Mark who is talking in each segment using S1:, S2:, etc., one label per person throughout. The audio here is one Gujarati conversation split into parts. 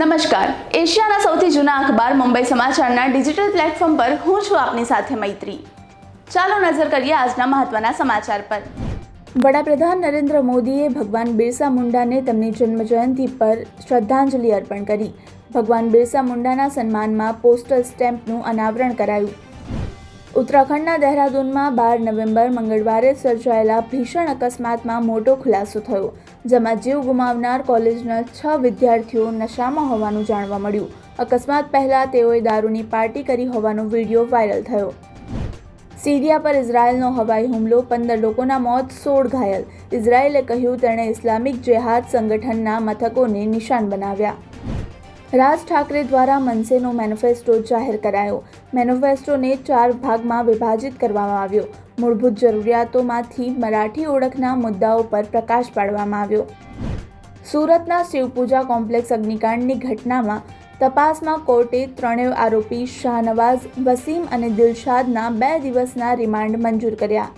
S1: નમસ્કાર, એશિયાના સૌથી જૂના અખબાર મુંબઈ સમાચારના ડિજિટલ પ્લેટફોર્મ પર હું છું આપની સાથે મૈત્રી। ચાલો નજર કરીએ આજના મહત્વના સમાચાર પર। વડાપ્રધાન નરેન્દ્ર મોદીએ ભગવાન બિરસા મુંડાને તેમની જન્મજયંતિ પર શ્રદ્ધાંજલિ અર્પણ કરી। ભગવાન બિરસા મુંડાના સન્માનમાં પોસ્ટલ સ્ટેમ્પનું અનાવરણ કરાયું। ઉત્તરાખંડના દહેરાદૂનમાં 12 નવેમ્બર મંગળવારે સર્જાયેલા ભીષણ અકસ્માતમાં મોટો ખુલાસો થયો, જેમાં જીવ ગુમાવનાર કોલેજના 6 વિદ્યાર્થીઓ નશામાં હોવાનું જાણવા મળ્યું। અકસ્માત પહેલા તેઓએ દારૂની પાર્ટી કરી હોવાનો વિડીયો વાયરલ થયો। સીરિયા પર ઇઝરાયેલનો હવાઈ હુમલો, 15 લોકોના મોત, 16 ઘાયલ। ઇઝરાયેલે કહ્યું તેણે ઇસ્લામિક જેહાદ સંગઠનના મથકોને નિશાન બનાવ્યા। રાજ ઠાકરે દ્વારા મનસેનો મેનિફેસ્ટો જાહેર કરાયો। મેનિફેસ્ટોને 4 ભાગમાં વિભાજિત કરવામાં આવ્યો। મૂળભૂત જરૂરિયાતોમાંથી મરાઠી ઓળખના મુદ્દાઓ પર પ્રકાશ પાડવામાં આવ્યો। સુરતના શિવપૂજા કોમ્પ્લેક્સ અગ્નિકાંડની ઘટનામાં તપાસમાં કોર્ટે ત્રણેય આરોપી શાહનવાઝ, વસીમ અને દિલશાદના 2 દિવસના રિમાન્ડ મંજૂર કર્યા।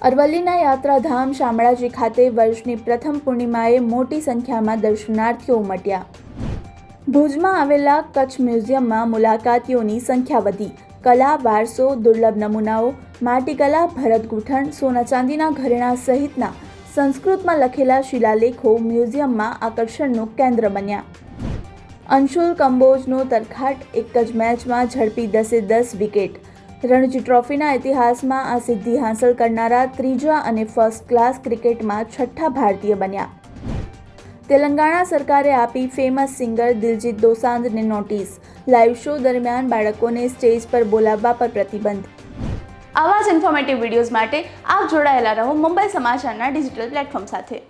S1: અરવલ્લીના યાત્રાધામ શામળાજી ખાતે વર્ષની પ્રથમ પૂર્ણિમાએ મોટી સંખ્યામાં દર્શનાર્થીઓ ઉમટ્યા। ભુજમાં આવેલા કચ્છ મ્યુઝિયમમાં મુલાકાતીઓની સંખ્યા વધી। કલા, વારસો, દુર્લભ નમૂનાઓ, માટીકલા, ભરત ગૂંથણ, સોના ચાંદીના ઘરેણાં સહિતના સંસ્કૃતમાં લખેલા શિલાલેખો મ્યુઝિયમમાં આકર્ષણનું કેન્દ્ર બન્યા। અંશુલ કંબોજનો તરખાટ, એક જ મેચમાં ઝડપી 10-10 વિકેટ। રણજી ટ્રોફીના ઇતિહાસમાં આ સિદ્ધિ હાંસલ કરનારા ત્રીજા અને ફર્સ્ટ ક્લાસ ક્રિકેટમાં 6ઠ્ઠા ભારતીય બન્યા। તેલંગાણા સરકારે આપી ફેમસ સિંગર દિલજીત દોસાંઝને નોટિસ। લાઇવ શો દરમિયાન બાળકોને સ્ટેજ પર બોલાવવા પર પ્રતિબંધ। આવા જ ઇન્ફોર્મેટિવ વિડીયોઝ માટે આપ જોડાયેલા રહો મુંબઈ સમાચારના ડિજિટલ પ્લેટફોર્મ સાથે।